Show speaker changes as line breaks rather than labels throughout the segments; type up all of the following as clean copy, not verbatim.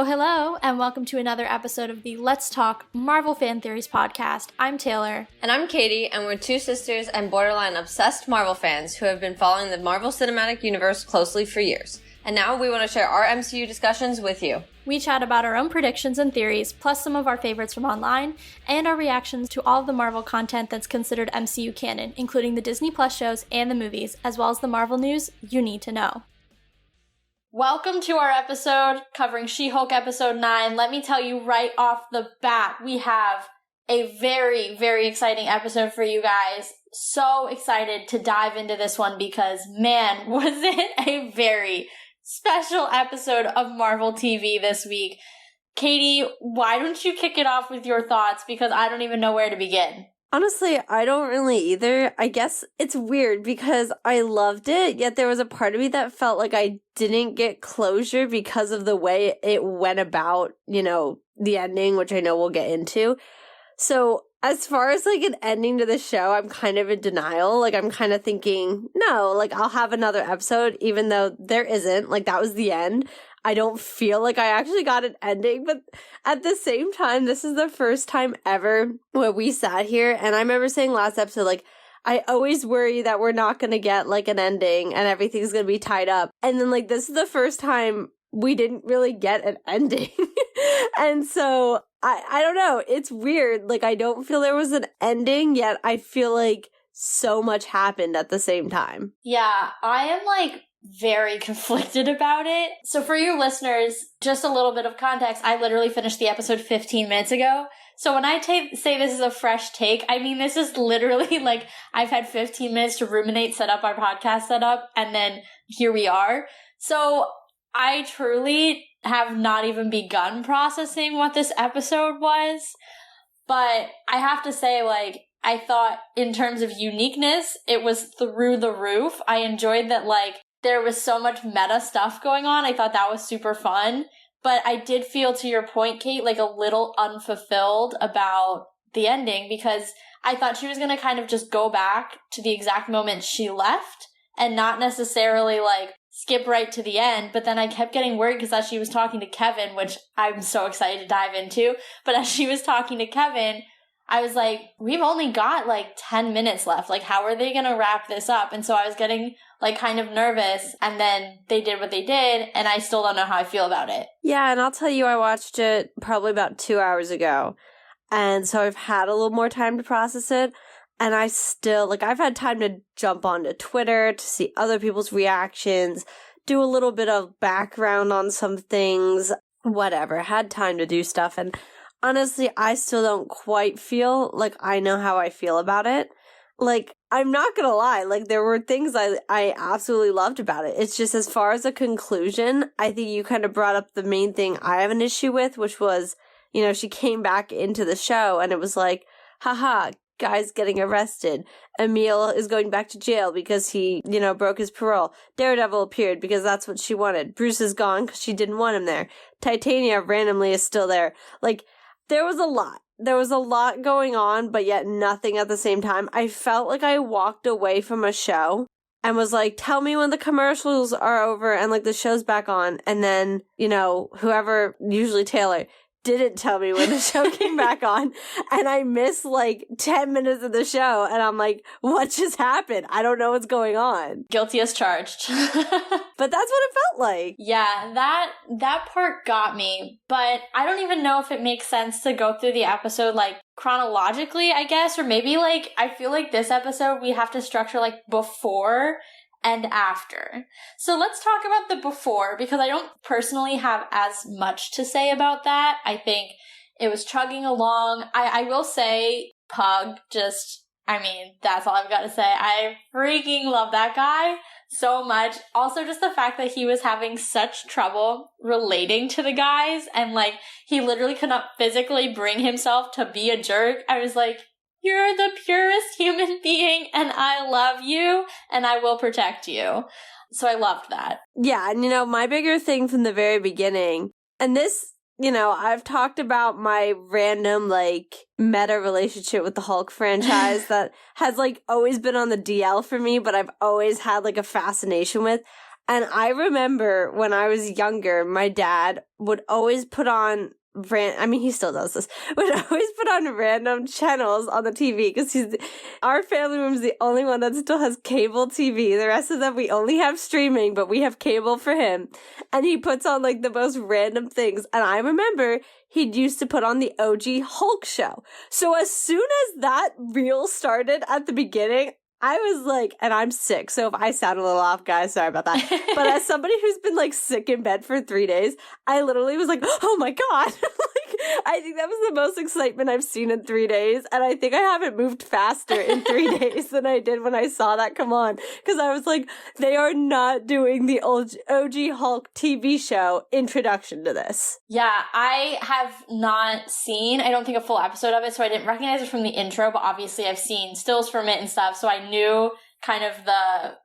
Hello, and welcome to another episode of the Let's Talk Marvel Fan Theories podcast. I'm Taylor.
And I'm Katie, and we're two sisters and borderline obsessed Marvel fans who have been following the Marvel Cinematic Universe closely for years. And now we want to share our MCU discussions with you.
We chat about our own predictions and theories, plus some of our favorites from online, and our reactions to all of the Marvel content that's considered MCU canon, including the Disney Plus shows and the movies, as well as the Marvel news you need to know. Welcome to our episode covering She-Hulk episode 9. Let me tell you right off the bat, we have a very, very exciting episode for you guys. So excited to dive into this one because, man, was it a very special episode of Marvel TV this week. Katie, why don't you kick it off with your thoughts because I don't even know where to begin.
Honestly, I don't really either. I guess it's weird because I loved it, yet there was a part of me that felt like I didn't get closure because of the way it went about, the ending, which I know we'll get into. So as far as like an ending to the show, I'm kind of in denial. Like I'm kind of thinking, no, like I'll have another episode, even though there isn't. Like that was the end. I don't feel like I actually got an ending, but at the same time, this is the first time ever where we sat here, and I remember saying last episode, like, I always worry that we're not going to get, like, an ending, and everything's going to be tied up, and then, like, this is the first time we didn't really get an ending, and so, I don't know, it's weird, like, I don't feel there was an ending, yet I feel like so much happened at the same time.
Yeah, I am, like, very conflicted about it. So for you listeners, just a little bit of context, I literally finished the episode 15 minutes ago. So when I say this is a fresh take, I mean this is literally like I've had 15 minutes to ruminate, set up our podcast setup, and then here we are. So I truly have not even begun processing what this episode was. But I have to say, like, I thought in terms of uniqueness, it was through the roof. I enjoyed that, like, there was so much meta stuff going on. I thought that was super fun. But I did feel, to your point, Kate, like a little unfulfilled about the ending because I thought she was going to kind of just go back to the exact moment she left and not necessarily like skip right to the end. But then I kept getting worried because as she was talking to Kevin, which I'm so excited to dive into, but as she was talking to Kevin, I was like, we've only got like 10 minutes left. Like, how are they going to wrap this up? And so I was getting like kind of nervous, and then they did what they did, and I still don't know how I feel about it.
Yeah, and I'll tell you, I watched it probably about 2 hours ago, and so I've had a little more time to process it, and I still, like, I've had time to jump onto Twitter to see other people's reactions, do a little bit of background on some things, whatever, had time to do stuff, and honestly, I still don't quite feel like I know how I feel about it. Like, I'm not gonna lie, like, there were things I absolutely loved about it. It's just as far as a conclusion, I think you kind of brought up the main thing I have an issue with, which was, she came back into the show and it was like, haha, guy's getting arrested. Emil is going back to jail because he, broke his parole. Daredevil appeared because that's what she wanted. Bruce is gone because she didn't want him there. Titania randomly is still there. Like, there was a lot. There was a lot going on, but yet nothing at the same time. I felt like I walked away from a show and was like, tell me when the commercials are over and like the show's back on. And then, whoever, usually Taylor, didn't tell me when the show came back on. And I missed like 10 minutes of the show. And I'm like, what just happened? I don't know what's going on.
Guilty as charged.
But that's what it felt like.
Yeah, that part got me. But I don't even know if it makes sense to go through the episode like chronologically, I guess. Or maybe like, I feel like this episode we have to structure like before and after. So let's talk about the before, because I don't personally have as much to say about that. I think it was chugging along. I will say Pug that's all I've got to say. I freaking love that guy so much. Also, just the fact that he was having such trouble relating to the guys and like he literally could not physically bring himself to be a jerk. I was like, you're the purest human being, and I love you, and I will protect you. So I loved that.
Yeah, and my bigger thing from the very beginning, and this you know, I've talked about my random, like, meta relationship with the Hulk franchise that has, like, always been on the DL for me, but I've always had, like, a fascination with. And I remember when I was younger, my dad would always put on he still does this, would always put on random channels on the TV because our family room is the only one that still has cable TV. The rest of them, we only have streaming, but we have cable for him. And he puts on like the most random things. And I remember he used to put on the OG Hulk show. So as soon as that reel started at the beginning, I was like, and I'm sick, so if I sound a little off, guys, sorry about that. But as somebody who's been like sick in bed for 3 days, I literally was like, oh my God. Like, I think that was the most excitement I've seen in 3 days. And I think I haven't moved faster in 3 days than I did when I saw that come on. Because I was like, they are not doing the OG Hulk TV show introduction to this.
Yeah, I have not seen, I don't think, a full episode of it, so I didn't recognize it from the intro, but obviously I've seen stills from it and stuff, so I knew kind of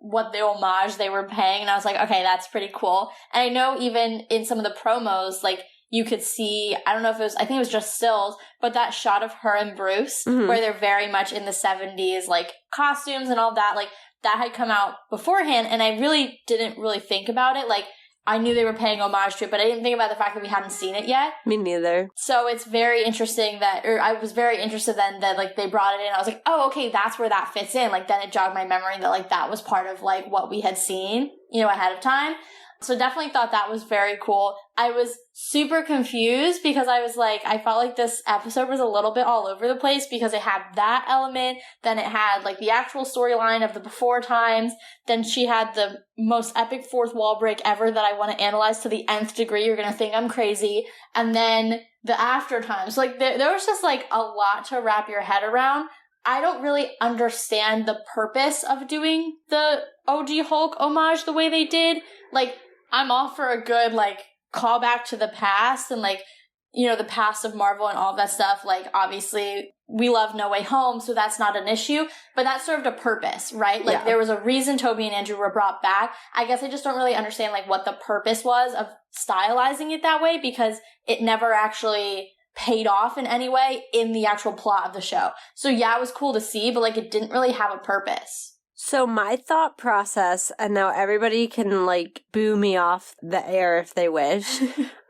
what the homage they were paying, and I was like, okay, that's pretty cool. And I know even in some of the promos, like, you could see, I don't know if it was, I think it was just stills, but that shot of her and Bruce, where they're very much in the 70s, like, costumes and all that, like, that had come out beforehand, and I really didn't really think about it, like, I knew they were paying homage to it, but I didn't think about the fact that we hadn't seen it yet.
Me neither.
So it's very interesting I was very interested then that, like, they brought it in. I was like, oh, okay, that's where that fits in. Like, then it jogged my memory that, like, that was part of, like, what we had seen, you know, ahead of time. So definitely thought that was very cool. I was super confused because I was like, I felt like this episode was a little bit all over the place because it had that element, then it had like the actual storyline of the before times, then she had the most epic fourth wall break ever that I want to analyze to the nth degree. You're going to think I'm crazy. And then the after times. Like there was just like a lot to wrap your head around. I don't really understand the purpose of doing the OG Hulk homage the way they did. Like, I'm all for a good, like, callback to the past and, like, you know, the past of Marvel and all that stuff. Like, obviously, we love No Way Home, so that's not an issue. But that served a purpose, right? Like, there was a reason Toby and Andrew were brought back. I guess I just don't really understand, like, what the purpose was of stylizing it that way because it never actually paid off in any way in the actual plot of the show. So, yeah, it was cool to see, but, like, it didn't really have a purpose.
So my thought process, and now everybody can like boo me off the air if they wish,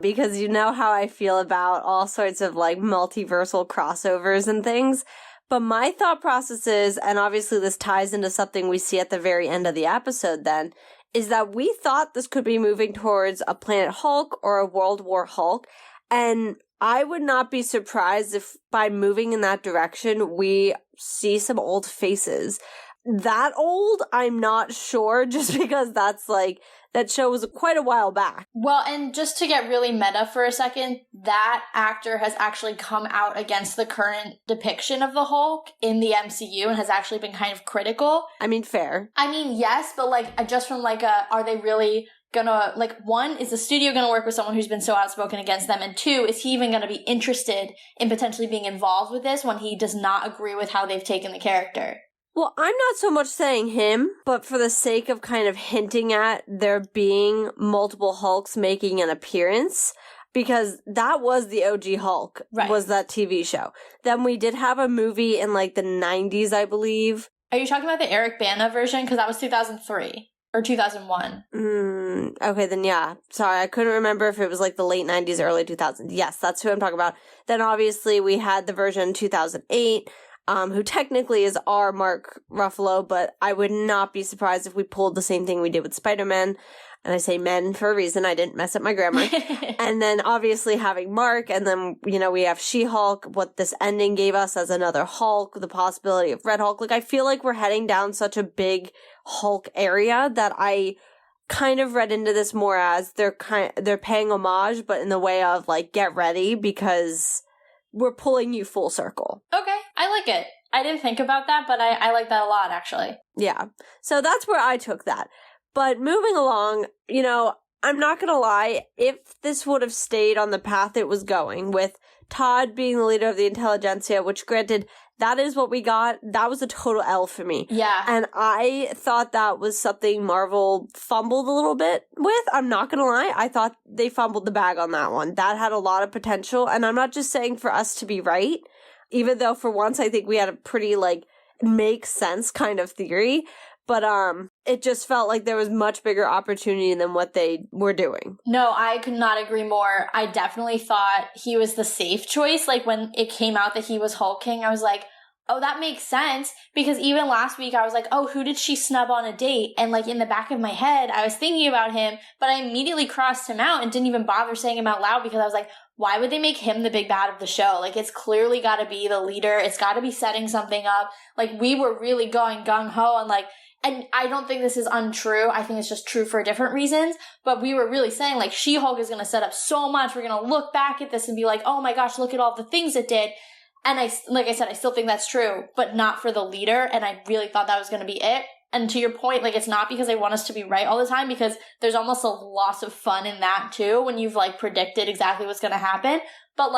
because you know how I feel about all sorts of like multiversal crossovers and things. But my thought process is, and obviously this ties into something we see at the very end of the episode then, is that we thought this could be moving towards a Planet Hulk or a World War Hulk. And I would not be surprised if by moving in that direction, we see some old faces. That old, I'm not sure, just because that's like, that show was quite a while back.
Well, and just to get really meta for a second, that actor has actually come out against the current depiction of the Hulk in the MCU and has actually been kind of critical.
I mean, fair.
I mean, yes, but like, just from like are they really gonna, like, one, is the studio gonna work with someone who's been so outspoken against them? And two, is he even gonna be interested in potentially being involved with this when he does not agree with how they've taken the character?
Well, I'm not so much saying him, but for the sake of kind of hinting at there being multiple Hulks making an appearance, because that was the OG Hulk, was that TV show. Then we did have a movie in like the 90s, I believe.
Are you talking about the Eric Bana version? Because that was 2003 or 2001.
Okay, then yeah. Sorry, I couldn't remember if it was like the late 90s, early 2000s. Yes, that's who I'm talking about. Then obviously we had the version 2008. Who technically is our Mark Ruffalo, but I would not be surprised if we pulled the same thing we did with Spider-Man. And I say men for a reason. I didn't mess up my grammar. And then obviously having Mark, and then, you know, we have She-Hulk, what this ending gave us as another Hulk, the possibility of Red Hulk. Like, I feel like we're heading down such a big Hulk area that I kind of read into this more as they're paying homage, but in the way of, like, get ready because we're pulling you full circle.
Okay, I like it. I didn't think about that, but I like that a lot, actually.
Yeah. So that's where I took that. But moving along, you know, I'm not gonna lie, if this would have stayed on the path it was going, with Todd being the leader of the intelligentsia, which granted, that is what we got, that was a total L for me.
Yeah.
And I thought that was something Marvel fumbled a little bit with. I'm not gonna lie, I thought they fumbled the bag on that one. That had a lot of potential, and I'm not just saying for us to be right, even though for once I think we had a pretty, makes sense kind of theory. But it just felt like there was much bigger opportunity than what they were doing.
No, I could not agree more. I definitely thought he was the safe choice. Like, when it came out that he was Hulk King, I was like, oh, that makes sense. Because even last week, I was like, oh, who did she snub on a date? And, in the back of my head, I was thinking about him, but I immediately crossed him out and didn't even bother saying him out loud because I was like, why would they make him the big bad of the show? It's clearly got to be the leader. It's got to be setting something up. We were really going gung-ho and, and I don't think this is untrue. I think it's just true for different reasons. But we were really saying, She-Hulk is going to set up so much. We're going to look back at this and be like, oh my gosh, look at all the things it did. And like I said, I still think that's true, but not for the leader. And I really thought that was going to be it. And to your point, it's not because I want us to be right all the time, because there's almost a loss of fun in that too, when you've predicted exactly what's going to happen. But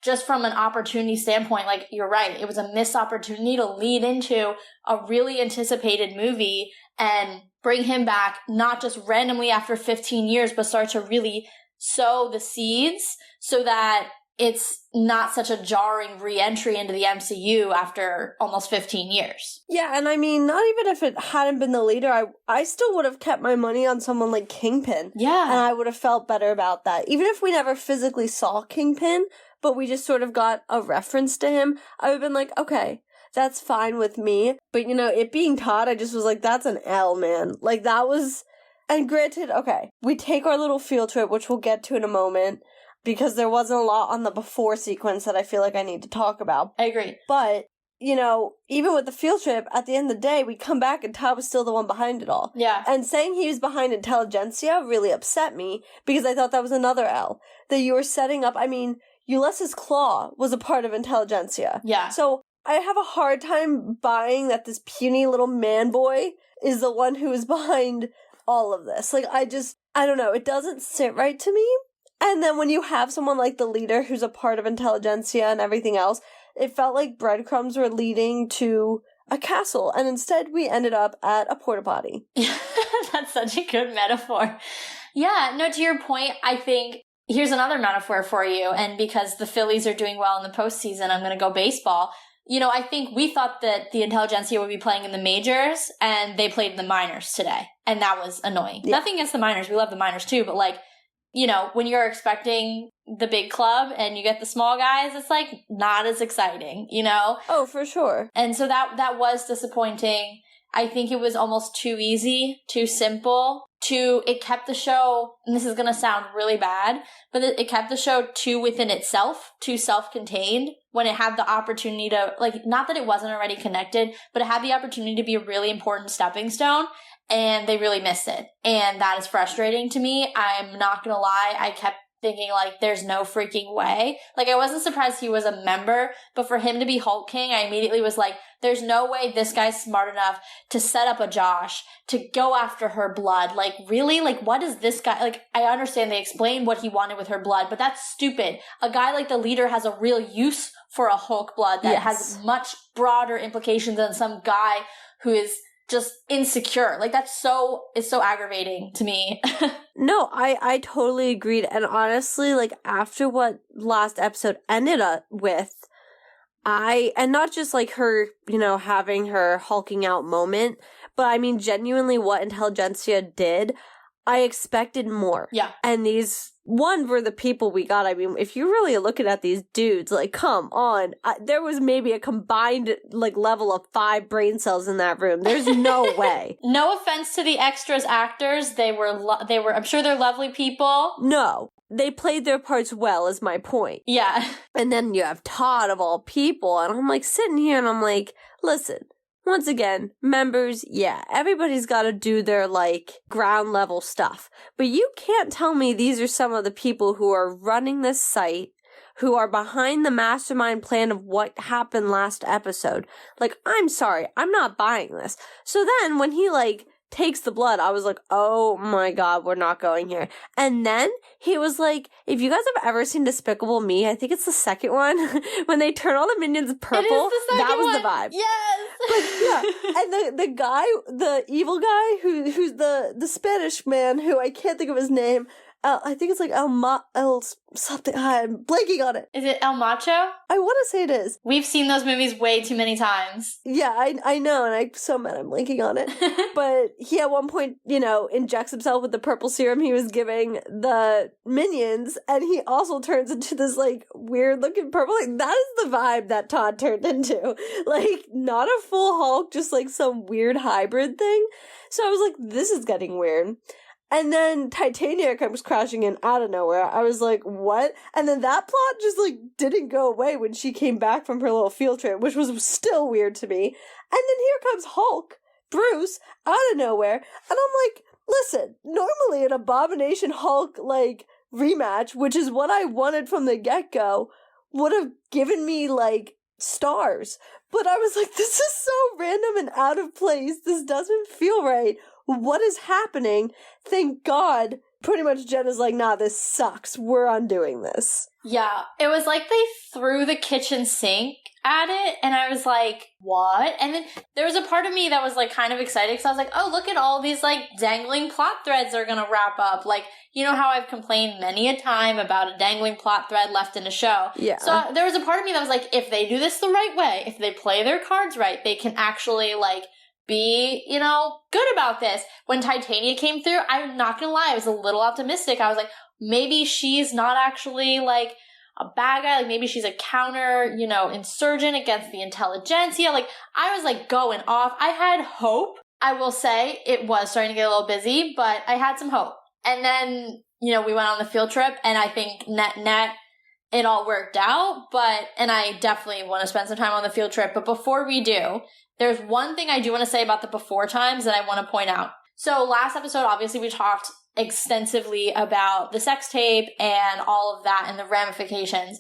just from an opportunity standpoint, you're right. It was a missed opportunity to lead into a really anticipated movie and bring him back, not just randomly after 15 years, but start to really sow the seeds so that it's not such a jarring re-entry into the MCU after almost 15 years.
Yeah, and I mean, not even if it hadn't been the leader, I still would have kept my money on someone like Kingpin.
Yeah.
And I would have felt better about that. Even if we never physically saw Kingpin, but we just sort of got a reference to him, I would have been like, okay, that's fine with me. But, it being Todd, I just was like, that's an L, man. That was... And granted, okay, we take our little field trip, which we'll get to in a moment, because there wasn't a lot on the before sequence that I feel like I need to talk about.
I agree.
But, even with the field trip, at the end of the day, we come back and Todd was still the one behind it all.
Yeah.
And saying he was behind Intelligentsia really upset me, because I thought that was another L. That you were setting up, Ulysses Claw was a part of Intelligentsia.
Yeah.
So I have a hard time buying that this puny little man boy is the one who is behind all of this. I don't know, it doesn't sit right to me. And then when you have someone like the leader who's a part of Intelligentsia and everything else, it felt like breadcrumbs were leading to a castle. And instead we ended up at a porta potty.
That's such a good metaphor. Yeah, no, to your point, I think here's another metaphor for you. And because the Phillies are doing well in the postseason, I'm going to go baseball. I think we thought that the Intelligentsia would be playing in the majors, and they played in the minors today. And that was annoying. Yeah. Nothing against the minors. We love the minors too, but when you're expecting the big club and you get the small guys, it's not as exciting,
Oh, for sure.
And so that was disappointing. I think it was almost too easy, too simple, it kept the show, and this is going to sound really bad, but it kept the show too within itself, too self-contained, when it had the opportunity to, not that it wasn't already connected, but it had the opportunity to be a really important stepping stone. And they really missed it. And that is frustrating to me. I'm not gonna lie. I kept thinking, there's no freaking way. I wasn't surprised he was a member, but for him to be Hulk King, I immediately was like, there's no way this guy's smart enough to set up a Josh, to go after her blood. Really? What is this guy? I understand they explained what he wanted with her blood, but that's stupid. A guy like the leader has a real use for a Hulk blood that has much broader implications than some guy who is just insecure. It's so aggravating to me.
No, I totally agreed. And honestly, after what last episode ended up with, and not just her, having her hulking out moment, but genuinely what Intelligentsia did, I expected more.
Yeah.
And these were the people we got. If you're really looking at these dudes, come on. There was maybe a combined, level of 5 brain cells in that room. There's no way.
No offense to the extras actors. They were, I'm sure they're lovely people.
No. They played their parts well, is my point.
Yeah.
And then you have Todd, of all people, and I'm sitting here and I'm listen. Once again, members, yeah, everybody's got to do their, ground level stuff. But you can't tell me these are some of the people who are running this site, who are behind the mastermind plan of what happened last episode. I'm sorry, I'm not buying this. So then, when he, takes the blood, I was like, oh my god, we're not going here. And then he was like, if you guys have ever seen Despicable Me, I think it's the second one, when they turn all the minions purple, that was the vibe.
Yes.
But yeah, and the guy, the evil guy who's the Spanish man who I can't think of his name, I think it's like El something. I'm blanking on it.
Is it El Macho?
I want to say it is.
We've seen those movies way too many times.
Yeah, I know, and I'm so mad I'm blanking on it. But he at one point, injects himself with the purple serum he was giving the minions, and he also turns into this, like, weird-looking purple. Like, that is the vibe that Todd turned into. Like, not a full Hulk, just, like, some weird hybrid thing. So I was like, this is getting weird. And then Titania comes crashing in out of nowhere. I was like, what? And then that plot just, like, didn't go away when she came back from her little field trip, which was still weird to me. And then here comes Hulk, Bruce, out of nowhere. And I'm like, listen, normally an Abomination Hulk, like, rematch, which is what I wanted from the get-go, would have given me, like, stars. But I was like, this is so random and out of place. This doesn't feel right. What is happening? Thank God. Pretty much Jenna's like, nah, this sucks. We're undoing this.
Yeah. It was like they threw the kitchen sink at it, and I was like, what? And then there was a part of me that was, like, kind of excited, because I was like, oh, look at all these, like, dangling plot threads they're gonna wrap up. Like, you know how I've complained many a time about a dangling plot thread left in a show?
Yeah.
So there was a part of me that was like, if they do this the right way, if they play their cards right, they can actually, like, be, good about this. When Titania came through, I'm not gonna lie, I was a little optimistic. I was like, maybe she's not actually, like, a bad guy. Like, maybe she's a counter, insurgent against the intelligentsia. Like, I was, like, going off. I had hope. I will say it was starting to get a little busy, but I had some hope. And then, we went on the field trip, and I think net, it all worked out. And I definitely want to spend some time on the field trip. But before we do, there's one thing I do want to say about the before times that I want to point out. So last episode, obviously, we talked extensively about the sex tape and all of that and the ramifications.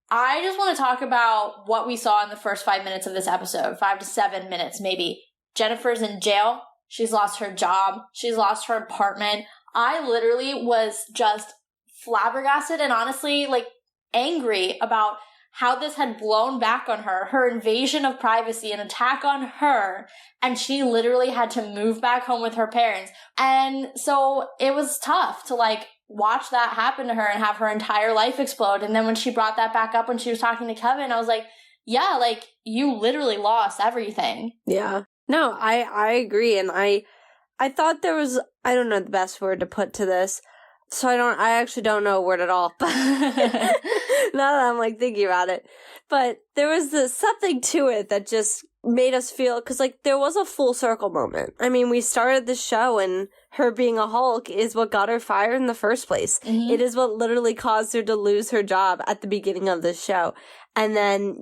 I just want to talk about what we saw in the first 5 minutes of this episode, 5 to 7 minutes maybe. Jennifer's in jail. She's lost her job. She's lost her apartment. I literally was just flabbergasted and honestly, like, angry about how this had blown back on her invasion of privacy, an attack on her, and she literally had to move back home with her parents. And so it was tough to, like, watch that happen to her and have her entire life explode. And then when she brought that back up when she was talking to Kevin, I was like, yeah, like, you literally lost everything.
Yeah. No, I agree. And I thought there was, I don't know the best word to put to this, so I actually don't know a word at all. Now that I'm, like, thinking about it. But there was something to it that just made us feel, because, like, there was a full circle moment. I mean, we started the show, and her being a Hulk is what got her fired in the first place. Mm-hmm. It is what literally caused her to lose her job at the beginning of the show. And then,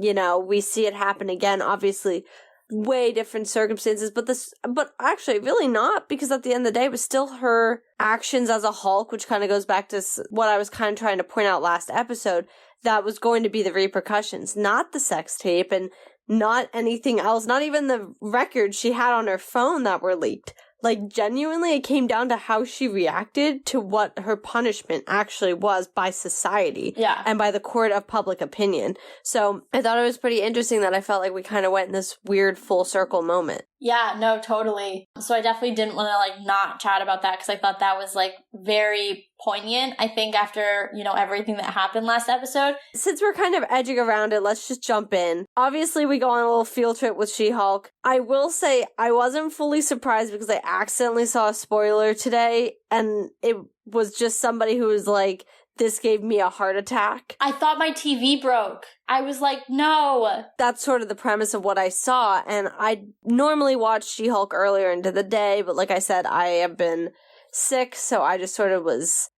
we see it happen again, obviously, way different circumstances, but actually really not, because at the end of the day it was still her actions as a Hulk, which kind of goes back to what I was kind of trying to point out last episode, that was going to be the repercussions, not the sex tape and not anything else, not even the records she had on her phone that were leaked. Like, genuinely, it came down to how she reacted to what her punishment actually was by society.
Yeah.
And by the court of public opinion. So I thought it was pretty interesting that I felt like we kind of went in this weird full circle moment.
Yeah, no, totally. So I definitely didn't want to, like, not chat about that, because I thought that was, like, very poignant, I think, after, everything that happened last episode.
Since we're kind of edging around it, let's just jump in. Obviously, we go on a little field trip with She-Hulk. I will say I wasn't fully surprised, because I accidentally saw a spoiler today, and it was just somebody who was like, this gave me a heart attack.
I thought my TV broke. I was like, no.
That's sort of the premise of what I saw, and I normally watch She-Hulk earlier into the day, but like I said, I have been sick, so I just sort of was,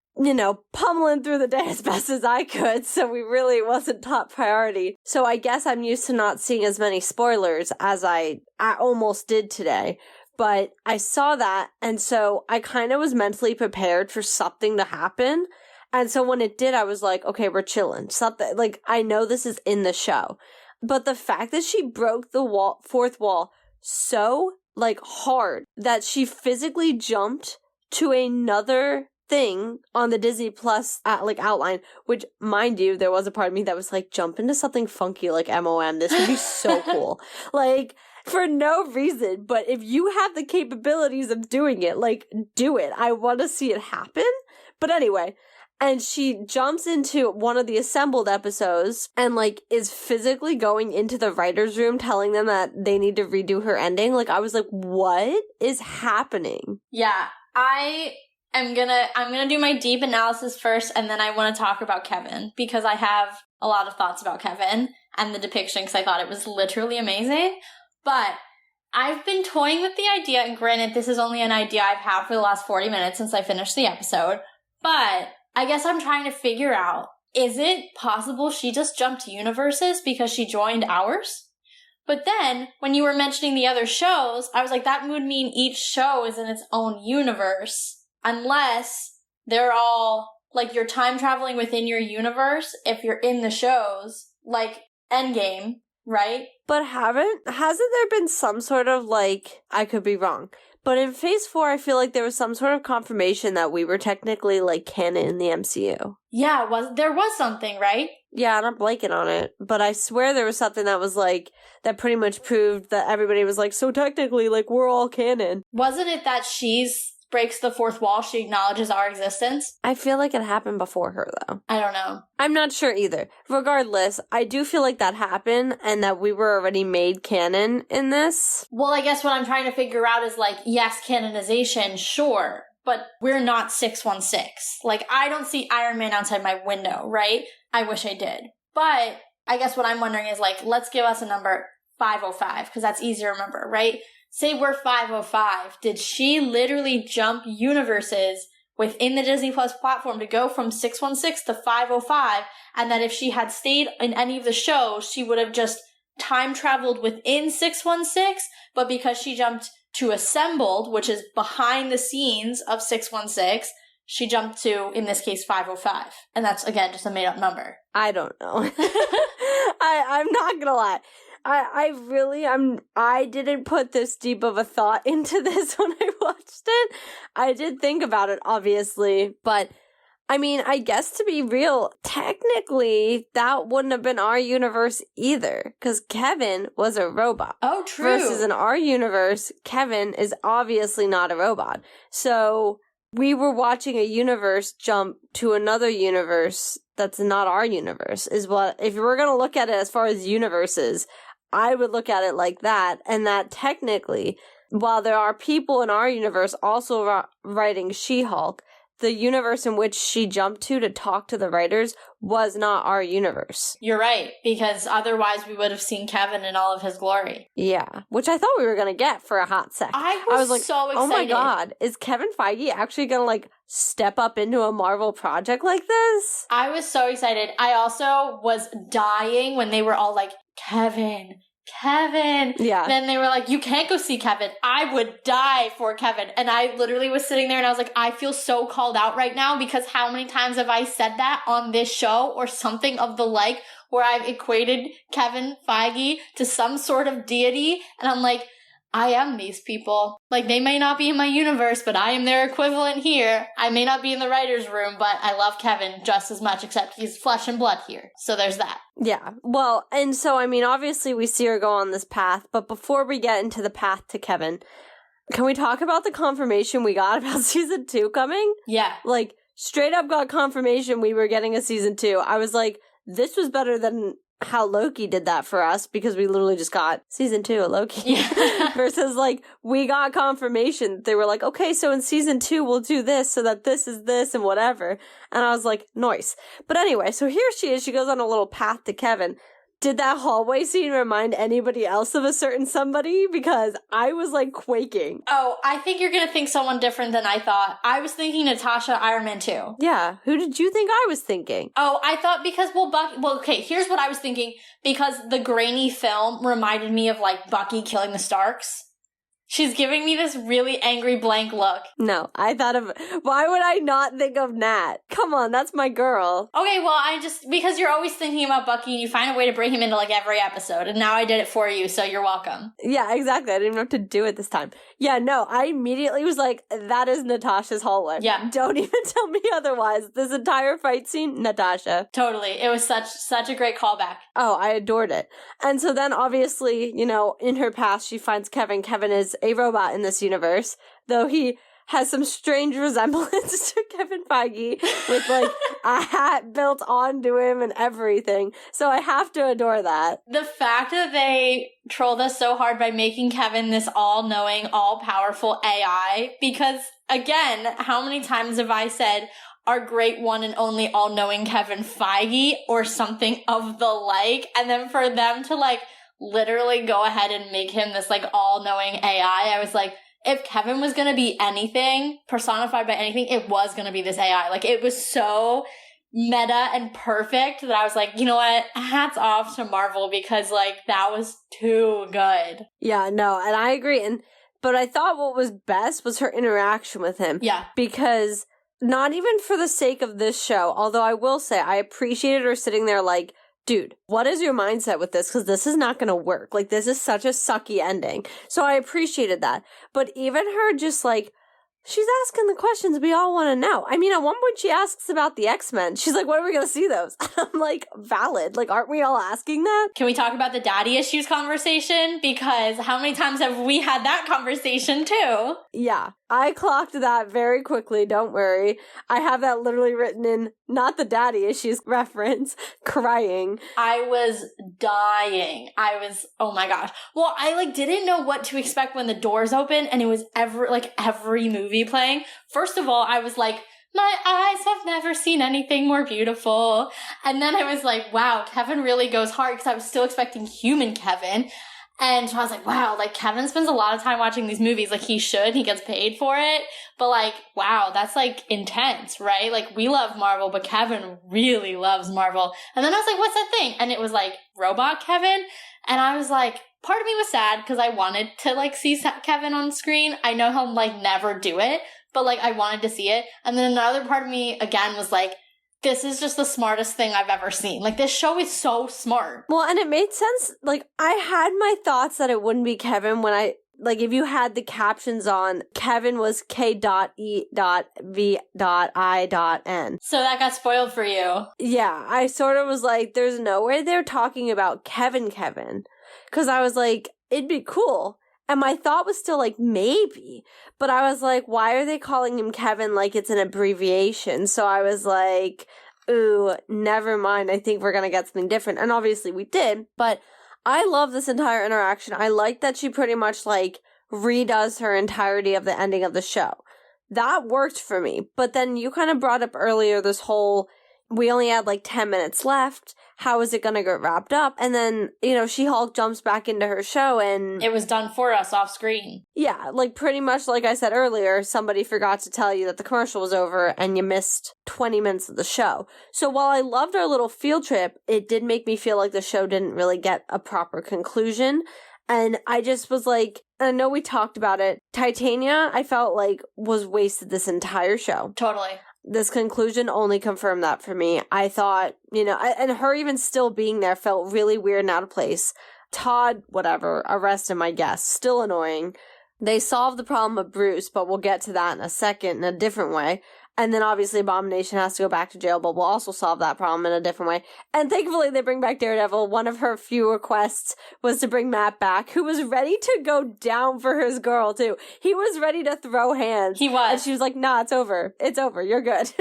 pummeling through the day as best as I could, so we really wasn't top priority. So I guess I'm used to not seeing as many spoilers as I almost did today. But I saw that, and so I kind of was mentally prepared for something to happen. And so when it did, I was like, okay, we're chilling. Something, like, I know this is in the show. But the fact that she broke the fourth wall so like, hard that she physically jumped to another thing on the Disney Plus outline, which, mind you, there was a part of me that was like, jump into something funky like MOM. This would be so cool. Like, for no reason, but if you have the capabilities of doing it, like, do it. I want to see it happen. But anyway, and she jumps into one of the assembled episodes and, like, is physically going into the writer's room telling them that they need to redo her ending. Like, I was like, what is happening?
Yeah, I'm gonna do my deep analysis first, and then I want to talk about Kevin, because I have a lot of thoughts about Kevin and the depiction, because I thought it was literally amazing. But I've been toying with the idea, and granted, this is only an idea I've had for the last 40 minutes since I finished the episode, but I guess I'm trying to figure out, is it possible she just jumped universes because she joined ours? But then, when you were mentioning the other shows, I was like, that would mean each show is in its own universe, unless they're all, like, you're time traveling within your universe if you're in the shows, like Endgame, right?
But hasn't there been some sort of, like, I could be wrong, but in Phase 4, I feel like there was some sort of confirmation that we were technically, like, canon in the MCU.
Yeah, there was something, right?
Yeah, and I'm blanking on it, but I swear there was something that was, like, that pretty much proved that everybody was like, so technically, like, we're all canon.
Wasn't it that she's breaks the fourth wall, she acknowledges our existence?
I feel like it happened before her, though.
I don't know.
I'm not sure either. Regardless, I do feel like that happened and that we were already made canon in this.
Well, I guess what I'm trying to figure out is, like, yes, canonization, sure, but we're not 616. Like, I don't see Iron Man outside my window, right? I wish I did. But I guess what I'm wondering is, like, let's give us a number 505, because that's easy to remember, right? Say we're 505. Did she literally jump universes within the Disney Plus platform to go from 616 to 505, and that if she had stayed in any of the shows, she would have just time traveled within 616, but because she jumped to Assembled, which is behind the scenes of 616, she jumped to, in this case, 505. And that's, again, just a made-up number.
I don't know. I'm not gonna lie. I didn't put this deep of a thought into this when I watched it. I did think about it, obviously, but I mean, I guess to be real, technically, that wouldn't have been our universe either, because Kevin was a robot.
Oh, true.
Versus in our universe, Kevin is obviously not a robot. So we were watching a universe jump to another universe that's not our universe, is what, if we're going to look at it as far as universes, I would look at it like that, and that technically, while there are people in our universe also writing She-Hulk, the universe in which she jumped to talk to the writers was not our universe.
You're right, because otherwise we would have seen Kevin in all of his glory.
Yeah, which I thought we were going to get for a hot sec.
I was like, so excited.
Oh my god, is Kevin Feige actually going to, like, step up into a Marvel project like this?
I was so excited. I also was dying when they were all like, Kevin.
Yeah.
Then they were like, you can't go see Kevin. I would die for Kevin. And I literally was sitting there and I was like, I feel so called out right now, because how many times have I said that on this show or something of the like, where I've equated Kevin Feige to some sort of deity? And I'm like, I am these people. Like, they may not be in my universe, but I am their equivalent here. I may not be in the writer's room, but I love Kevin just as much, except he's flesh and blood here. So there's that.
Yeah. Well, and so, I mean, obviously we see her go on this path, but before we get into the path to Kevin, can we talk about the confirmation we got about season 2 coming?
Yeah.
Like, straight up got confirmation we were getting a season 2. I was like, this was better than how Loki did that for us, because we literally just got season 2 of Loki.
Yeah.
Versus, like, we got confirmation. They were like, okay, so in season 2 we'll do this so that this is this and whatever. And I was like, nice. But anyway, so here she is. She goes on a little path to Kevin. Did that hallway scene remind anybody else of a certain somebody? Because I was, like, quaking.
Oh, I think you're going to think someone different than I thought. I was thinking Natasha, Iron Man 2.
Yeah. Who did you think I was thinking?
Oh, I thought because, okay, here's what I was thinking. Because the grainy film reminded me of, like, Bucky killing the Starks. She's giving me this really angry blank look.
No, I thought of, why would I not think of Nat? Come on, that's my girl.
Okay, well, because you're always thinking about Bucky and you find a way to bring him into like every episode, and now I did it for you, so you're welcome.
Yeah, exactly. I didn't know what to do it this time. Yeah, no, I immediately was like, that is Natasha's hallway.
Yeah.
Don't even tell me otherwise. This entire fight scene, Natasha.
Totally. It was such a great callback.
Oh, I adored it. And so then obviously, you know, in her past, she finds Kevin. Kevin is a robot in this universe, though he has some strange resemblance to Kevin Feige with like a hat built onto him and everything. So I have to adore that.
The fact that they trolled us so hard by making Kevin this all-knowing, all-powerful AI, because again, how many times have I said our great one and only all-knowing Kevin Feige or something of the like, and then for them to like literally go ahead and make him this like all-knowing AI, I was like, if Kevin was going to be anything, personified by anything, it was going to be this AI. Like, it was so meta and perfect that I was like, you know what? Hats off to Marvel because, like, that was too good.
Yeah, no, and I agree. But I thought what was best was her interaction with him.
Yeah.
Because not even for the sake of this show, although I will say I appreciated her sitting there like, dude, what is your mindset with this? Because this is not going to work. Like, this is such a sucky ending. So I appreciated that. But even her just like, she's asking the questions we all want to know. I mean, at one point she asks about the X-Men. She's like, when are we going to see those? I'm like, valid. Like, aren't we all asking that?
Can we talk about the daddy issues conversation? Because how many times have we had that conversation too?
Yeah, I clocked that very quickly. Don't worry. I have that literally written in, not the daddy issues reference, crying.
I was dying. Oh my gosh. Well, I like didn't know what to expect when the doors opened and it was every movie playing. First of all, I was like, my eyes have never seen anything more beautiful. And then I was like, wow, Kevin really goes hard because I was still expecting human Kevin. And so I was like, wow, like Kevin spends a lot of time watching these movies. Like he should, he gets paid for it. But like, wow, that's like intense, right? Like we love Marvel, but Kevin really loves Marvel. And then I was like, what's that thing? And it was like robot Kevin. And I was like, part of me was sad because I wanted to like see Kevin on screen. I know he'll like never do it, but like I wanted to see it. And then another part of me again was like, this is just the smartest thing I've ever seen. Like, this show is so smart.
Well, and it made sense. Like, I had my thoughts that it wouldn't be Kevin when if you had the captions on, Kevin was K.E.V.I.N.
So that got spoiled for you.
Yeah, I sort of was like, there's no way they're talking about Kevin. Because I was like, it'd be cool. And my thought was still like, maybe. But I was like, why are they calling him Kevin like it's an abbreviation? So I was like, ooh, never mind. I think we're going to get something different. And obviously we did. But I love this entire interaction. I like that she pretty much like redoes her entirety of the ending of the show. That worked for me. But then you kind of brought up earlier this whole, we only had like 10 minutes left. How is it going to get wrapped up? And then, you know, She-Hulk jumps back into her show and...
it was done for us off screen.
Yeah, like pretty much like I said earlier, somebody forgot to tell you that the commercial was over and you missed 20 minutes of the show. So while I loved our little field trip, it did make me feel like the show didn't really get a proper conclusion. And I just was like, I know we talked about it. Titania, I felt like was wasted this entire show.
Totally.
This conclusion only confirmed that for me. I thought, you know, and her even still being there felt really weird and out of place. Todd, whatever, arrested my guess. Still annoying. They solved the problem of Bruce, but we'll get to that in a second in a different way. And then obviously Abomination has to go back to jail, but we'll also solve that problem in a different way. And thankfully they bring back Daredevil. One of her few requests was to bring Matt back, who was ready to go down for his girl too. He was ready to throw hands.
He was.
And she was like, nah, it's over. It's over. You're good.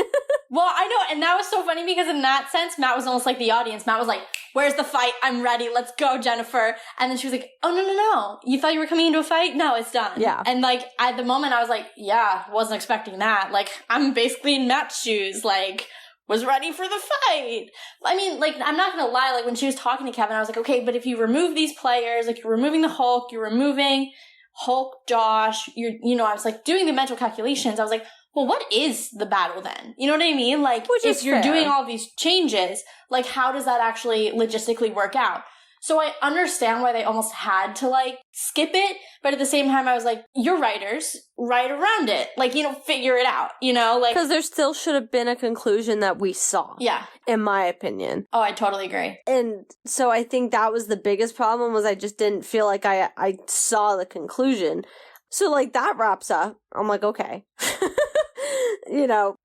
Well, I know, and that was so funny because in that sense, Matt was almost like the audience. Matt was like, where's the fight? I'm ready. Let's go, Jennifer. And then she was like, oh, no. You thought you were coming into a fight? No, it's done.
Yeah.
And like, at the moment, I was like, yeah, wasn't expecting that. Like, I'm basically in Matt's shoes. Like, was ready for the fight. I mean, like, I'm not gonna lie. Like, when she was talking to Kevin, I was like, okay, but if you remove these players, like, you're removing the Hulk, you're removing Hulk, Josh, I was like doing the mental calculations. I was like, well, what is the battle then? You know what I mean? Like, if you're doing all these changes, like, how does that actually logistically work out? So I understand why they almost had to, like, skip it. But at the same time, I was like, you're writers, write around it. Like, figure it out, Like,
because there still should have been a conclusion that we saw.
Yeah.
In my opinion.
Oh, I totally agree.
And so I think that was the biggest problem, was I just didn't feel like I saw the conclusion. So, like, that wraps up. I'm like, okay.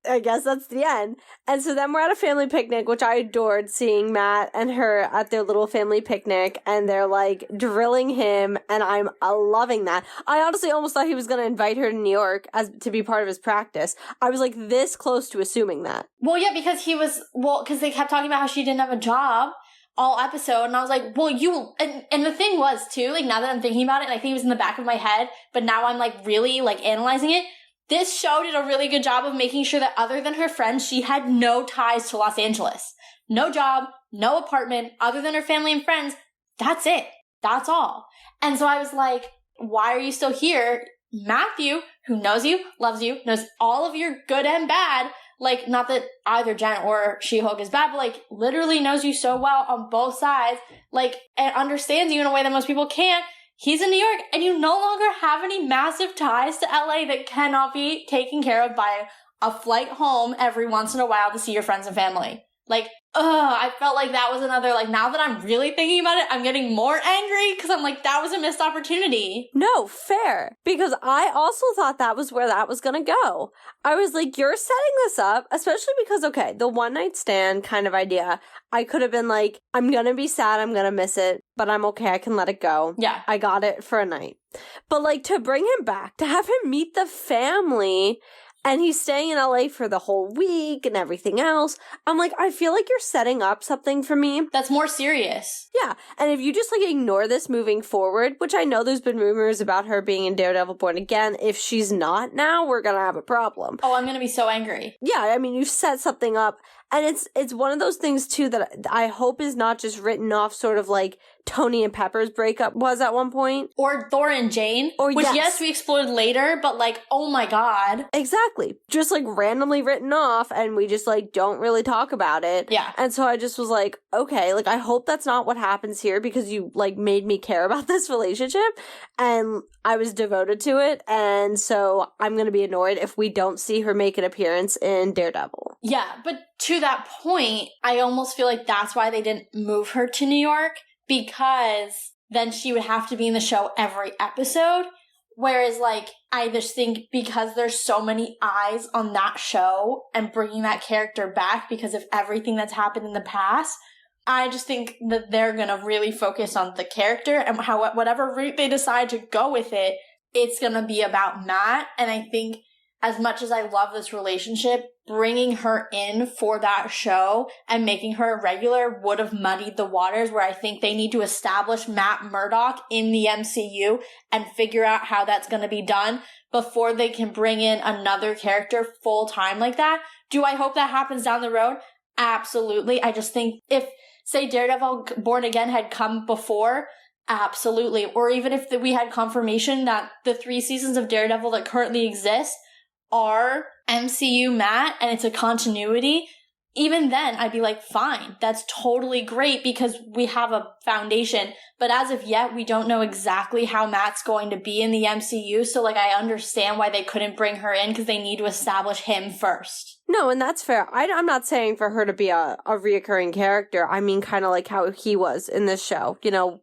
I guess that's the end. And so then we're at a family picnic, which I adored seeing Matt and her at their little family picnic, and they're like drilling him, and I'm loving that. I honestly almost thought he was going to invite her to New York to be part of his practice. I was like this close to assuming that.
Well, yeah, because they kept talking about how she didn't have a job all episode, and I was like, well, and the thing was too, like, now that I'm thinking about it, and I think it was in the back of my head, but now I'm like really like analyzing it, this show did a really good job of making sure that other than her friends, she had no ties to Los Angeles. No job, no apartment, other than her family and friends. That's it. That's all. And so I was like, why are you still here? Matthew, who knows you, loves you, knows all of your good and bad, like, not that either Jen or She-Hulk is bad, but, like, literally knows you so well on both sides, like, and understands you in a way that most people can't. He's in New York, and you no longer have any massive ties to LA that cannot be taken care of by a flight home every once in a while to see your friends and family. Like, I felt like that was another, like, now that I'm really thinking about it, I'm getting more angry because I'm like, that was a missed opportunity.
No, fair. Because I also thought that was where that was going to go. I was like, you're setting this up, especially because, okay, the one night stand kind of idea, I could have been like, I'm going to be sad, I'm going to miss it, but I'm okay, I can let it go.
Yeah.
I got it for a night. But, like, to bring him back, to have him meet the family, and he's staying in LA for the whole week and everything else. I'm like, I feel like you're setting up something for me.
That's more serious.
Yeah. And if you just, like, ignore this moving forward, which I know there's been rumors about her being in Daredevil Born Again, if she's not now, we're gonna have a problem.
Oh, I'm gonna be so angry.
Yeah, I mean, you set something up. And it's one of those things, too, that I hope is not just written off sort of like Tony and Pepper's breakup was at one point.
Or Thor and Jane.
Or
which, yes, we explored later, but, like, oh my god.
Exactly. Just, like, randomly written off, and we just, like, don't really talk about it.
Yeah.
And so I just was like, okay, like, I hope that's not what happens here, because you, like, made me care about this relationship, and I was devoted to it, and so I'm gonna be annoyed if we don't see her make an appearance in Daredevil.
Yeah, but to that point, I almost feel like that's why they didn't move her to New York, because then she would have to be in the show every episode. Whereas, like, I just think because there's so many eyes on that show and bringing that character back because of everything that's happened in the past, I just think that they're going to really focus on the character, and whatever route they decide to go with it, it's going to be about Matt. And I think as much as I love this relationship, bringing her in for that show and making her a regular would have muddied the waters, where I think they need to establish Matt Murdock in the MCU and figure out how that's going to be done before they can bring in another character full time like that. Do I hope that happens down the road? Absolutely. I just think if, say, Daredevil Born Again had come before, absolutely. Or even if we had confirmation that the 3 seasons of Daredevil that currently exist are MCU Matt and it's a continuity, even then I'd be like, fine, that's totally great because we have a foundation. But as of yet, we don't know exactly how Matt's going to be in the MCU. So, like, I understand why they couldn't bring her in because they need to establish him first.
No, and that's fair. I'm not saying for her to be a reoccurring character. I mean, kind of like how he was in this show. You know,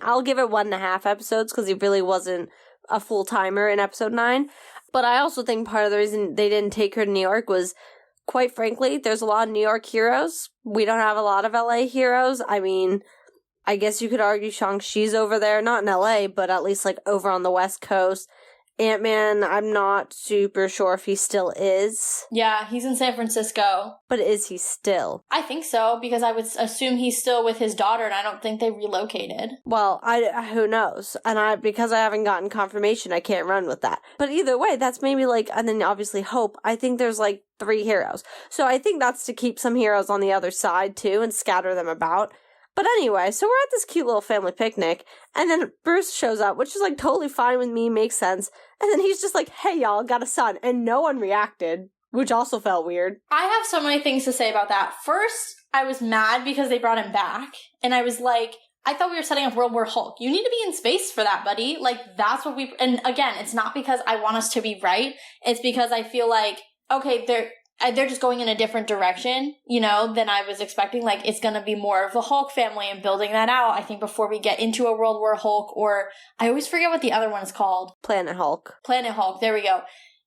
I'll give it 1.5 episodes because he really wasn't a full-timer in episode 9. But I also think part of the reason they didn't take her to New York was, quite frankly, there's a lot of New York heroes. We don't have a lot of LA heroes. I mean, I guess you could argue Shang-Chi's over there, not in LA, but at least like over on the West Coast. Ant-Man, I'm not super sure if he still is.
Yeah, he's in San Francisco.
But is he still?
I think so, because I would assume he's still with his daughter, and I don't think they relocated.
Well, who knows? And because I haven't gotten confirmation, I can't run with that. But either way, that's maybe like, and then obviously Hope, I think there's like 3 heroes. So I think that's to keep some heroes on the other side too, and scatter them about. But anyway, so we're at this cute little family picnic, and then Bruce shows up, which is like totally fine with me, makes sense. And then he's just like, hey y'all, got a son, and no one reacted, which also felt weird.
I have so many things to say about that. First, I was mad because they brought him back, and I was like, I thought we were setting up World War Hulk. You need to be in space for that, buddy. Like, that's what and again, it's not because I want us to be right. It's because I feel like, okay, they're just going in a different direction, than I was expecting. Like, it's going to be more of the Hulk family and building that out, I think, before we get into a World War Hulk, or I always forget what the other one is called.
Planet Hulk.
Planet Hulk, there we go.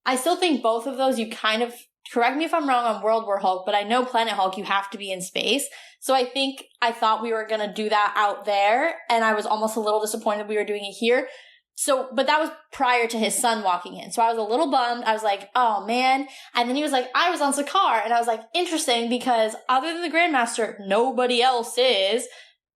I still think both of those, you kind of, correct me if I'm wrong on World War Hulk, but I know Planet Hulk, you have to be in space. So I thought we were going to do that out there, and I was almost a little disappointed we were doing it here. So, but that was prior to his son walking in. So I was a little bummed. I was like, oh man. And then he was like, I was on Sakaar. And I was like, interesting, because other than the Grandmaster, nobody else is.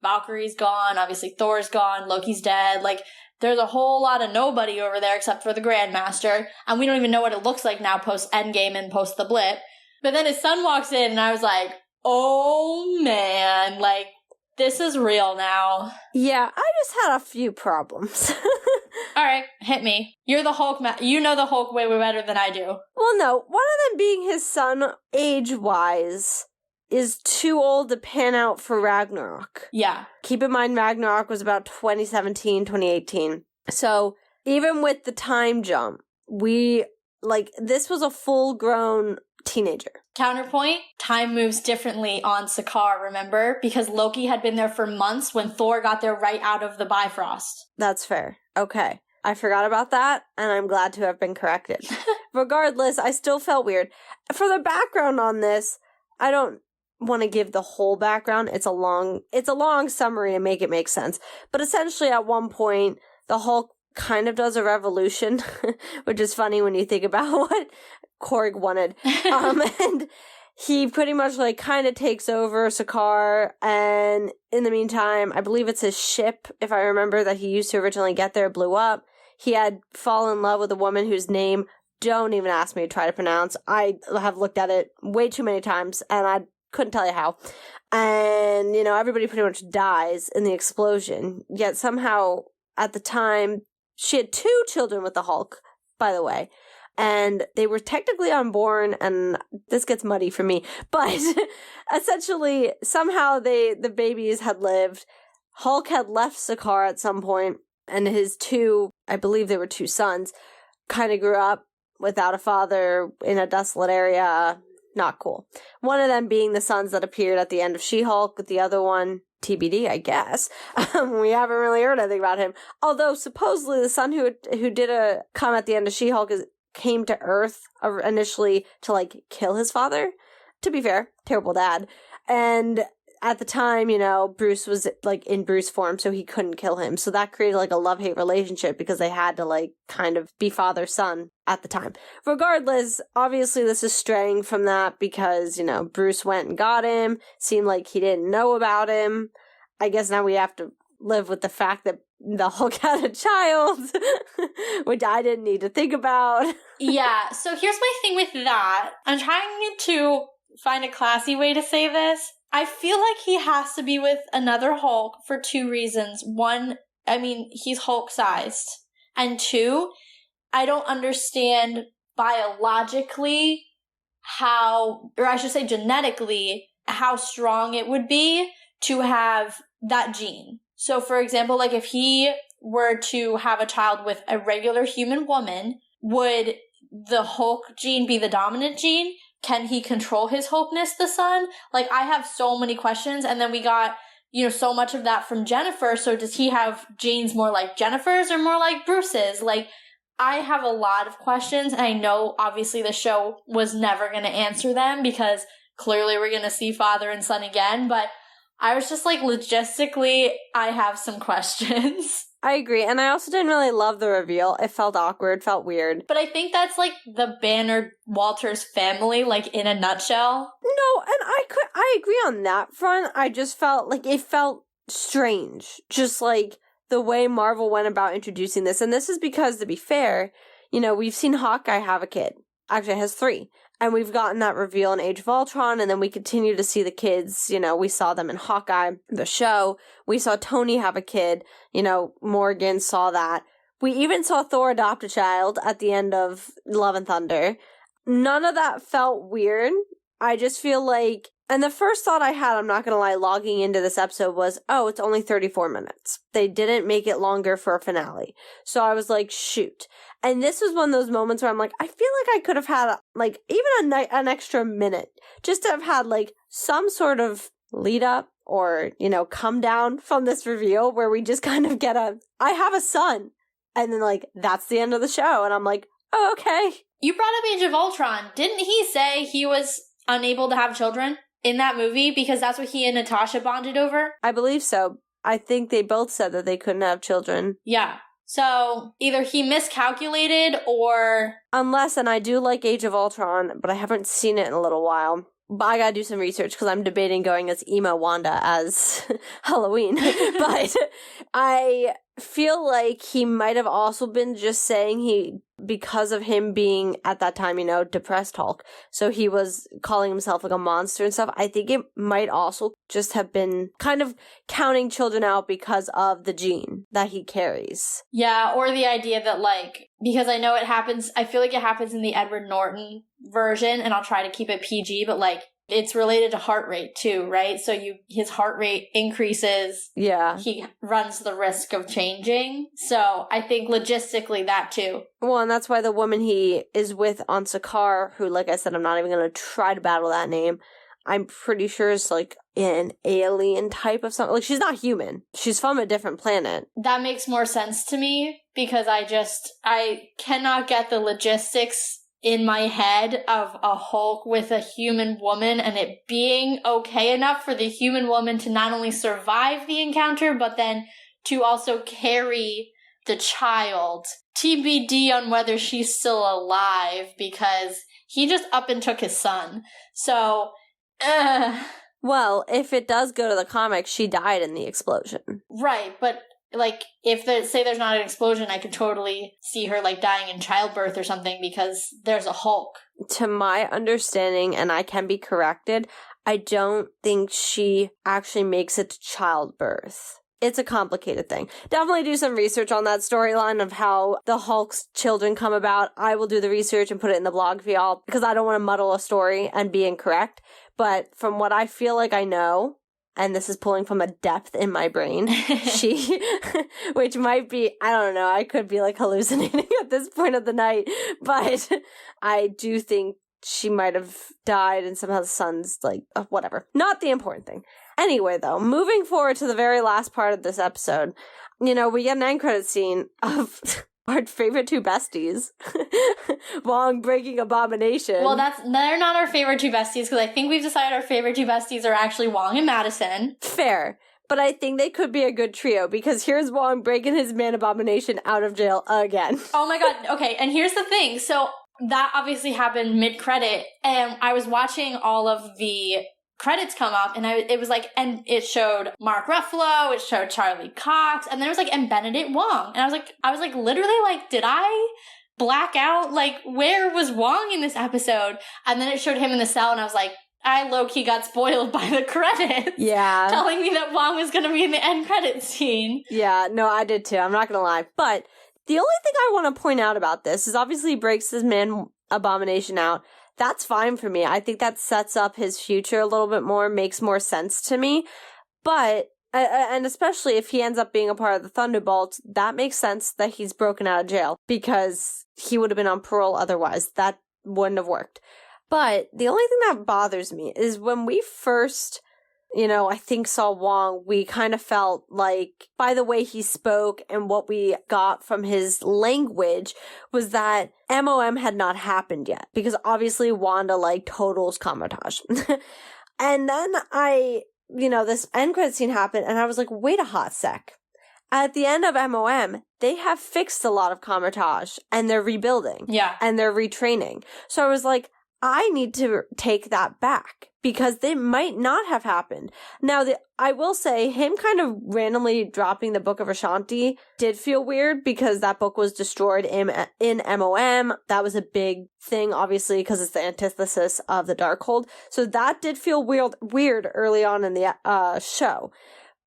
Valkyrie's gone. Obviously Thor's gone. Loki's dead. Like, there's a whole lot of nobody over there except for the Grandmaster. And we don't even know what it looks like now post Endgame and post the blip. But then his son walks in and I was like, oh man, like, this is real now.
Yeah, I just had a few problems.
All right, hit me. You're the Hulk. You know the Hulk way better than I do.
Well, no. One of them being his son, age-wise, is too old to pan out for Ragnarok.
Yeah.
Keep in mind, Ragnarok was about 2017, 2018. So, even with the time jump, this was a full-grown teenager.
Counterpoint, time moves differently on Sakaar, remember? Because Loki had been there for months when Thor got there right out of the Bifrost.
That's fair. Okay. I forgot about that, and I'm glad to have been corrected. Regardless, I still felt weird. For the background on this, I don't want to give the whole background. It's a long summary to make it make sense. But essentially, at one point, the Hulk kind of does a revolution, which is funny when you think about what Korg wanted. And he pretty much kind of takes over Sakaar, and in the meantime, I believe it's his ship, if I remember, that he used to originally get there, blew up. He had fallen in love with a woman whose name, don't even ask me to try to pronounce. I have looked at it way too many times, and I couldn't tell you how. And, everybody pretty much dies in the explosion. Yet somehow, at the time, she had 2 children with the Hulk, by the way. And they were technically unborn, and this gets muddy for me. But essentially, somehow the babies had lived. Hulk had left Sakaar at some point, and his 2, I believe they were 2 sons, kind of grew up without a father in a desolate area. Not cool. One of them being the sons that appeared at the end of She-Hulk, with the other one, TBD, I guess. We haven't really heard anything about him. Although, supposedly, the son who did come at the end of She-Hulk came to Earth initially to, kill his father. To be fair, terrible dad. And at the time, Bruce was, in Bruce form, so he couldn't kill him. So that created, a love-hate relationship because they had to, kind of be father-son at the time. Regardless, obviously this is straying from that because, Bruce went and got him. Seemed like he didn't know about him. I guess now we have to live with the fact that the Hulk had a child, which I didn't need to think about.
Yeah, so here's my thing with that. I'm trying to find a classy way to say this. I feel like he has to be with another Hulk for 2 reasons. One, he's Hulk-sized. And 2, I don't understand biologically genetically, how strong it would be to have that gene. So, for example, if he were to have a child with a regular human woman, would the Hulk gene be the dominant gene? Can he control his Hulkness, the son? I have so many questions, and then we got, so much of that from Jennifer, so does he have genes more like Jennifer's or more like Bruce's? I have a lot of questions, and I know, obviously, the show was never going to answer them, because clearly we're going to see father and son again, but I was just logistically, I have some questions.
I agree, and I also didn't really love the reveal. It felt awkward, felt weird.
But I think that's the Banner Walters family, in a nutshell.
No, and I agree on that front. I just felt it felt strange. Just the way Marvel went about introducing this. And this is because, to be fair, we've seen Hawkeye have a kid. Actually, it has 3. And we've gotten that reveal in Age of Ultron, and then we continue to see the kids. We saw them in Hawkeye, the show. We saw Tony have a kid. Morgan saw that. We even saw Thor adopt a child at the end of Love and Thunder. None of that felt weird. I just feel like, and the first thought I had, I'm not going to lie, logging into this episode was, oh, it's only 34 minutes. They didn't make it longer for a finale. So I was like, shoot. And this was one of those moments where I'm like, I feel like I could have had, like, even an extra minute just to have had, like, some sort of lead up or, you know, come down from this reveal where we just kind of get I have a son. And then, like, that's the end of the show. And I'm like, oh, okay.
You brought up Age of Ultron. Didn't he say he was unable to have children in that movie because that's what he and Natasha bonded over?
I believe so. I think they both said that they couldn't have children.
Yeah. So either he miscalculated or...
Unless, and I do like Age of Ultron, but I haven't seen it in a little while. But I gotta do some research because I'm debating going as emo Wanda as Halloween. But I feel like he might have also been just saying because of him being at that time, you know, depressed Hulk. So he was calling himself like a monster and stuff. I think it might also just have been kind of counting children out because of the gene that he carries.
Yeah, or the idea that, like, because I know it happens, I feel like it happens in the Edward Norton version, and I'll try to keep it PG, but, like, it's related to heart rate too, right? So his heart rate increases.
Yeah.
He runs the risk of changing. So I think logistically that too.
Well, and that's why the woman he is with on Sakaar, who, like I said, I'm not even going to try to battle that name, I'm pretty sure is like an alien type of something. Like, she's not human. She's from a different planet.
That makes more sense to me because I cannot get the logistics in my head of a Hulk with a human woman and it being okay enough for the human woman to not only survive the encounter, but then to also carry the child. TBD on whether she's still alive because he just up and took his son. So,
Well, if it does go to the comics, she died in the explosion.
Right, but like, if say there's not an explosion, I could totally see her, like, dying in childbirth or something because there's a Hulk.
To my understanding, and I can be corrected, I don't think she actually makes it to childbirth. It's a complicated thing. Definitely do some research on that storyline of how the Hulk's children come about. I will do the research and put it in the blog for y'all because I don't want to muddle a story and be incorrect. But from what I feel like I know, and this is pulling from a depth in my brain, which might be, I don't know, I could be like hallucinating at this point of the night, but I do think she might have died and somehow the son's like, whatever. Not the important thing. Anyway, though, moving forward to the very last part of this episode, you know, we get an end credit scene of our favorite two besties, Wong breaking Abomination.
Well, they're not our favorite two besties because I think we've decided our favorite two besties are actually Wong and Madison.
Fair. But I think they could be a good trio because here's Wong breaking his man Abomination out of jail again.
Oh my god. Okay, and here's the thing. So that obviously happened mid-credit, and I was watching all of the credits come up, and it was like, and it showed Mark Ruffalo, it showed Charlie Cox, and then it was like, and Benedict Wong. And I was like, literally, like, did I black out? Like, where was Wong in this episode? And then it showed him in the cell, and I was like, I low-key got spoiled by the credits.
Yeah.
Telling me that Wong was going to be in the end credit scene.
Yeah, no, I did too. I'm not going to lie. But the only thing I want to point out about this is obviously he breaks his man Abomination out. That's fine for me. I think that sets up his future a little bit more, makes more sense to me. But, and especially if he ends up being a part of the Thunderbolts, that makes sense that he's broken out of jail because he would have been on parole otherwise. That wouldn't have worked. But the only thing that bothers me is when we first, you know, I think saw Wong, we kind of felt like by the way he spoke and what we got from his language was that MOM had not happened yet because obviously Wanda like totals Kamar-Taj. And then this end credit scene happened and I was like, wait a hot sec. At the end of MOM, they have fixed a lot of Kamar-Taj and they're rebuilding.
Yeah.
And they're retraining. So I was like, I need to take that back because they might not have happened. Now, I will say him kind of randomly dropping the Book of Ashanti did feel weird because that book was destroyed in MOM. That was a big thing, obviously, because it's the antithesis of the Darkhold. So that did feel weird early on in the show.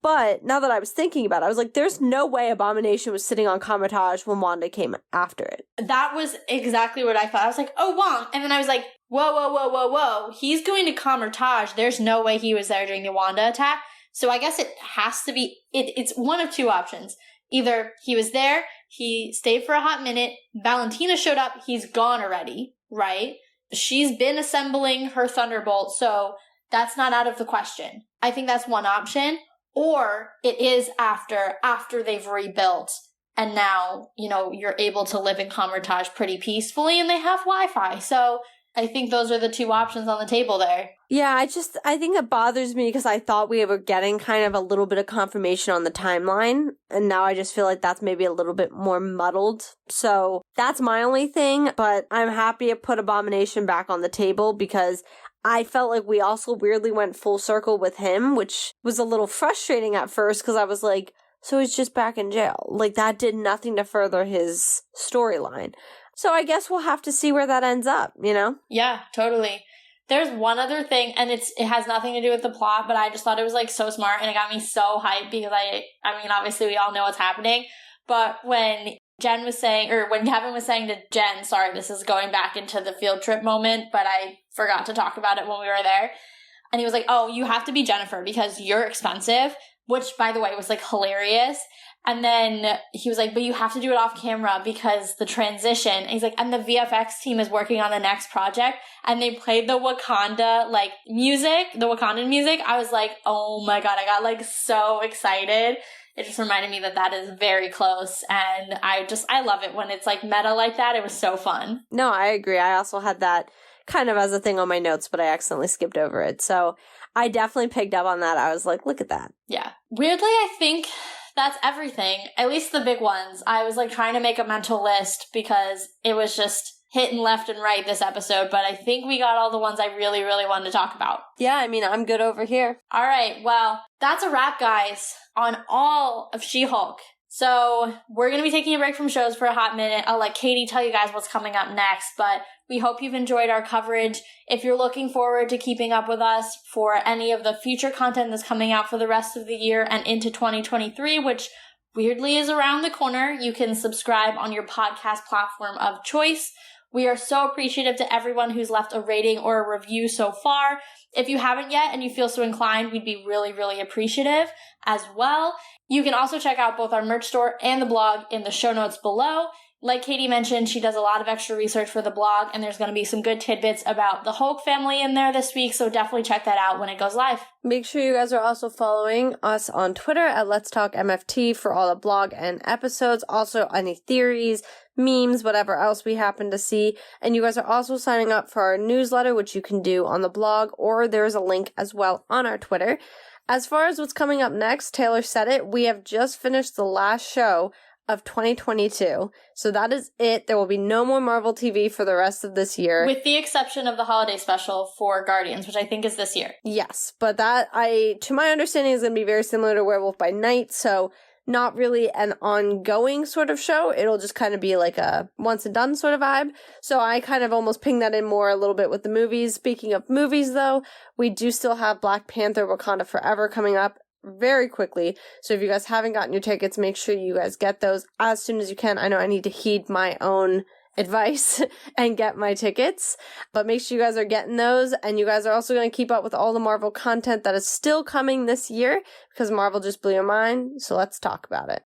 But now that I was thinking about it, I was like, there's no way Abomination was sitting on Kamar-Taj when Wanda came after it.
That was exactly what I thought. I was like, oh, Wong. And then I was like, whoa. He's going to Kamar-Taj. There's no way he was there during the Wanda attack. So I guess it has to be, it's one of two options. Either he was there, he stayed for a hot minute, Valentina showed up, he's gone already, right? She's been assembling her Thunderbolt, so that's not out of the question. I think that's one option. Or it is after they've rebuilt, and now, you're able to live in Kamar-Taj pretty peacefully, and they have Wi-Fi. So I think those are the two options on the table there.
Yeah, I think it bothers me because I thought we were getting kind of a little bit of confirmation on the timeline, and now I just feel like that's maybe a little bit more muddled. So that's my only thing, but I'm happy to put Abomination back on the table because I felt like we also weirdly went full circle with him, which was a little frustrating at first because I was like, so he's just back in jail. Like, that did nothing to further his storyline. So I guess we'll have to see where that ends up,
Yeah, totally. There's one other thing, and it has nothing to do with the plot, but I just thought it was, so smart, and it got me so hyped because I mean, obviously we all know what's happening, but when Kevin was saying to Jen, sorry, this is going back into the field trip moment, but I forgot to talk about it when we were there, and he was like, oh, you have to be Jennifer because you're expensive, which, by the way, was, hilarious. And then he was like, but you have to do it off camera because the transition. And he's like, and the VFX team is working on the next project. And they played the Wakanda, music, the Wakandan music. I was like, oh my God, I got, so excited. It just reminded me that is very close. And I love it when it's, meta like that. It was so fun.
No, I agree. I also had that kind of as a thing on my notes, but I accidentally skipped over it. So I definitely picked up on that. I was like, look at that.
Yeah. Weirdly, I think that's everything. At least the big ones. I was trying to make a mental list because it was just hitting left and right this episode, but I think we got all the ones I really, really wanted to talk about.
Yeah, I mean, I'm good over here.
All right, well, that's a wrap, guys, on all of She-Hulk. So we're going to be taking a break from shows for a hot minute. I'll let Katie tell you guys what's coming up next, but we hope you've enjoyed our coverage. If you're looking forward to keeping up with us for any of the future content that's coming out for the rest of the year and into 2023, which weirdly is around the corner, you can subscribe on your podcast platform of choice. We are so appreciative to everyone who's left a rating or a review so far. If you haven't yet and you feel so inclined, we'd be really, really appreciative as well. You can also check out both our merch store and the blog in the show notes below. Like Katie mentioned, she does a lot of extra research for the blog, and there's going to be some good tidbits about the Hulk family in there this week, so definitely check that out when it goes live.
Make sure you guys are also following us on Twitter at Let's Talk MFT for all the blog and episodes, also any theories, memes, whatever else we happen to see. And you guys are also signing up for our newsletter, which you can do on the blog, or there's a link as well on our Twitter. As far as what's coming up next, Taylor said it, we have just finished the last show of 2022. So that is it. There will be no more Marvel TV for the rest of this year.
With the exception of the holiday special for Guardians, which I think is this year.
Yes, but that, to my understanding, is going to be very similar to Werewolf by Night, so not really an ongoing sort of show. It'll just kind of be like a once and done sort of vibe. So I kind of almost ping that in more a little bit with the movies. Speaking of movies, though, we do still have Black Panther Wakanda Forever coming up very quickly. So if you guys haven't gotten your tickets, make sure you guys get those as soon as you can. I know I need to heed my own advice and get my tickets, but make sure you guys are getting those, and you guys are also going to keep up with all the Marvel content that is still coming this year because Marvel just blew your mind. So let's talk about it.